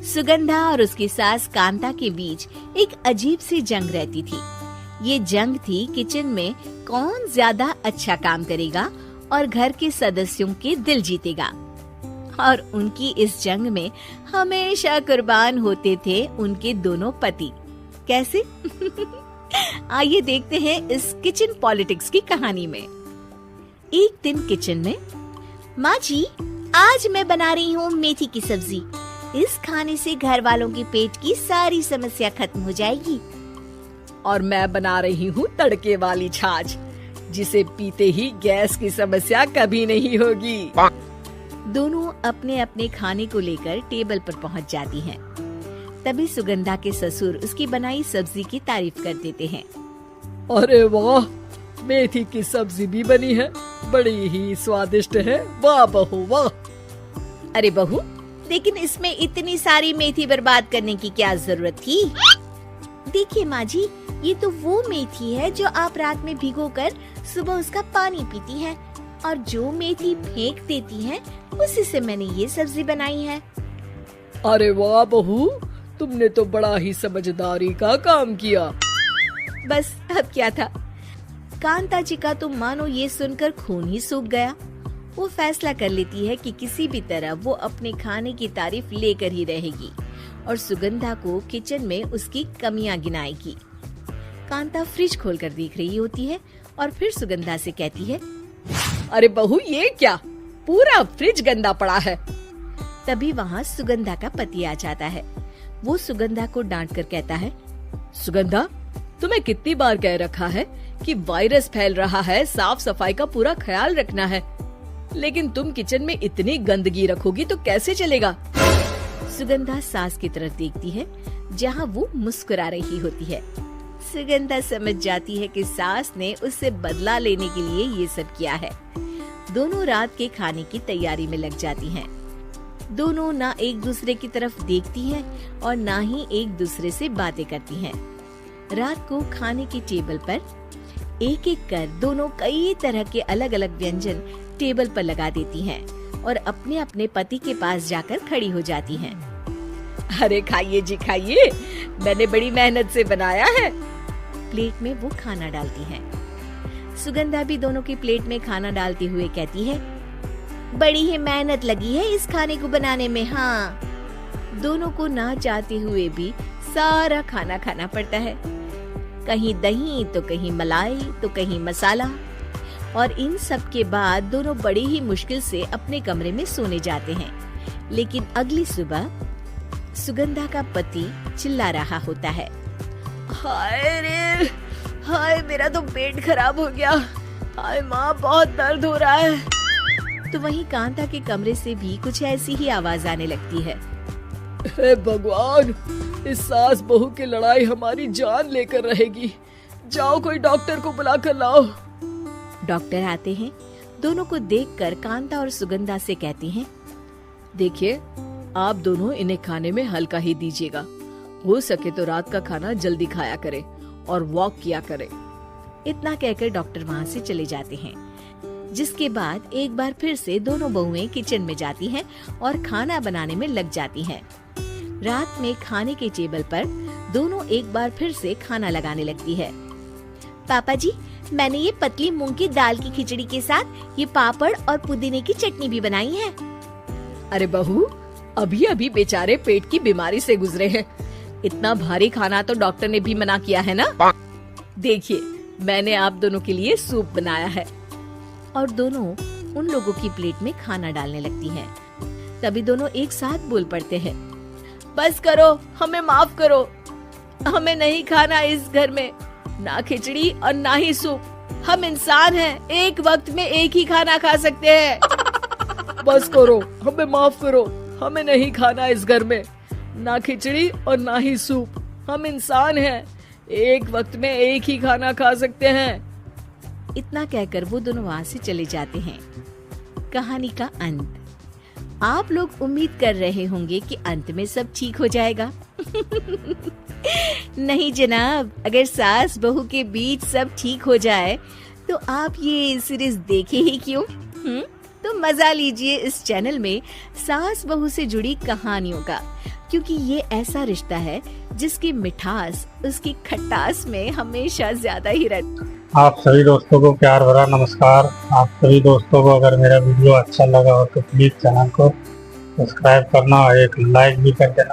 सुगंधा और उसकी सास कांता के बीच एक अजीब सी जंग रहती थी। ये जंग थी किचन में कौन ज्यादा अच्छा काम करेगा और घर के सदस्यों के दिल जीतेगा। और उनकी इस जंग में हमेशा कुर्बान होते थे उनके दोनों पति। कैसे? आइए देखते हैं इस किचन पॉलिटिक्स की कहानी में। एक दिन किचन में, माँ जी आज मैं बना रही हूँ मेथी की सब्जी। इस खाने से घर वालों के पेट की सारी समस्या खत्म हो जाएगी। और मैं बना रही हूँ तड़के वाली छाछ, जिसे पीते ही गैस की समस्या कभी नहीं होगी। दोनों अपने अपने खाने को लेकर टेबल पर पहुँच जाती हैं। तभी सुगंधा के ससुर उसकी बनाई सब्जी की तारीफ कर देते हैं। अरे वाह, मेथी की सब्जी भी बनी है, बड़ी ही स्वादिष्ट है। वाह बहू वाह। अरे बहू, लेकिन इसमें इतनी सारी मेथी बर्बाद करने की क्या जरूरत थी? देखिए माँ जी, ये तो वो मेथी है जो आप रात में भिगोकर सुबह उसका पानी पीती हैं, और जो मेथी फेंक देती हैं, उसी से मैंने ये सब्जी बनाई है। अरे वाह बहू, तुमने तो बड़ा ही समझदारी का काम किया। बस अब क्या था, कांता जी का तो मानो ये सुनकर खून ही सूख गया। वो फैसला कर लेती है कि किसी भी तरह वो अपने खाने की तारीफ लेकर ही रहेगी और सुगंधा को किचन में उसकी कमियां गिनाएगी। कांता फ्रिज खोलकर देख रही होती है और फिर सुगंधा से कहती है, अरे बहू ये क्या, पूरा फ्रिज गंदा पड़ा है। तभी वहाँ सुगंधा का पति आ जाता है। वो सुगंधा को डांट कर कहता है, सुगंधा, तुम्हें कितनी बार कह रखा है कि वायरस फैल रहा है, साफ सफाई का पूरा ख्याल रखना है, लेकिन तुम किचन में इतनी गंदगी रखोगी तो कैसे चलेगा। सुगंधा सास की तरफ देखती है जहाँ वो मुस्कुरा रही होती है। सुगंधा समझ जाती है कि सास ने उससे बदला लेने के लिए ये सब किया है। दोनों रात के खाने की तैयारी में लग जाती हैं। दोनों ना एक दूसरे की तरफ देखती हैं और ना ही एक दूसरे से बातें करती हैं। रात को खाने की टेबल पर एक एक कर दोनों कई तरह के अलग अलग व्यंजन टेबल पर लगा देती हैं और अपने अपने पति के पास जाकर खड़ी हो जाती हैं। अरे खाइए जी खाइए, मैंने बड़ी मेहनत से बनाया है। प्लेट में वो खाना डालती हैं। सुगंधा भी दोनों की प्लेट में खाना डालते हुए कहती है, बड़ी ही मेहनत लगी है इस खाने को बनाने में। हाँ, दोनों को ना चाहते हुए भी सारा खाना खाना पड़ता है। कहीं दही तो कहीं मलाई तो कहीं मसाला। और इन सब के बाद दोनों बड़ी ही मुश्किल से अपने कमरे में सोने जाते हैं। लेकिन अगली सुबह सुगंधा का पति चिल्ला रहा होता है, हाय रे, हाय मेरा तो पेट खराब हो गया, हाय माँ बहुत दर्द हो रहा है। तो वहीं कांता के कमरे से भी कुछ ऐसी ही आवाज आने लगती है। हे भगवान, इस सास बहू की लड़ाई हमारी जान लेकर रहेगी। जाओ कोई डॉक्टर को बुला कर लाओ। डॉक्टर आते हैं। दोनों को देखकर कांता और सुगंधा से कहती हैं, देखिए आप दोनों इन्हें खाने में हल्का ही दीजिएगा। हो सके तो रात का खाना जल्दी खाया करें और वॉक किया करें। इतना कहकर डॉक्टर वहाँ से चले जाते हैं। जिसके बाद एक बार फिर से दोनों बहुएं किचन में जाती हैं और खाना बनाने में लग जाती हैं। रात में खाने के टेबल पर दोनों एक बार फिर से खाना लगाने लगती है। पापा जी, मैंने ये पतली मूंग की दाल की खिचड़ी के साथ ये पापड़ और पुदीने की चटनी भी बनाई है। अरे बहू, अभी अभी बेचारे पेट की बीमारी से गुजरे हैं, इतना भारी खाना तो डॉक्टर ने भी मना किया है ना। देखिए मैंने आप दोनों के लिए सूप बनाया है। और दोनों उन लोगों की प्लेट में खाना डालने लगती हैं। तभी दोनों एक साथ बोल पड़ते हैं, बस करो, हमें माफ करो, हमें नहीं खाना इस घर में ना खिचड़ी और ना ही सूप। हम इंसान हैं, एक वक्त में एक ही खाना खा सकते हैं। बस करो, हमें माफ करो, हमें नहीं खाना इस घर में ना खिचड़ी और ना ही सूप। हम इंसान हैं, एक वक्त में एक ही खाना खा सकते हैं। इतना कहकर वो दोनों वहाँ से चले जाते हैं। कहानी का अंत। आप लोग उम्मीद कर रहे होंगे कि अंत में सब ठीक हो जाएगा। नहीं जनाब, अगर सास बहू के बीच सब ठीक हो जाए तो आप ये सीरीज देखे ही क्यों? तो मजा लीजिए इस चैनल में सास बहू से जुड़ी कहानियों का। क्योंकि ये ऐसा रिश्ता है जिसकी मिठास उसकी खटास में हमेशा ज्यादा ही रहती। आप सभी दोस्तों को प्यार भरा नमस्कार। आप सभी दोस्तों को अगर मेरा वीडियो अच्छा लगा हो तो प्लीज़ चैनल को सब्सक्राइब करना और एक लाइक भी कर देना।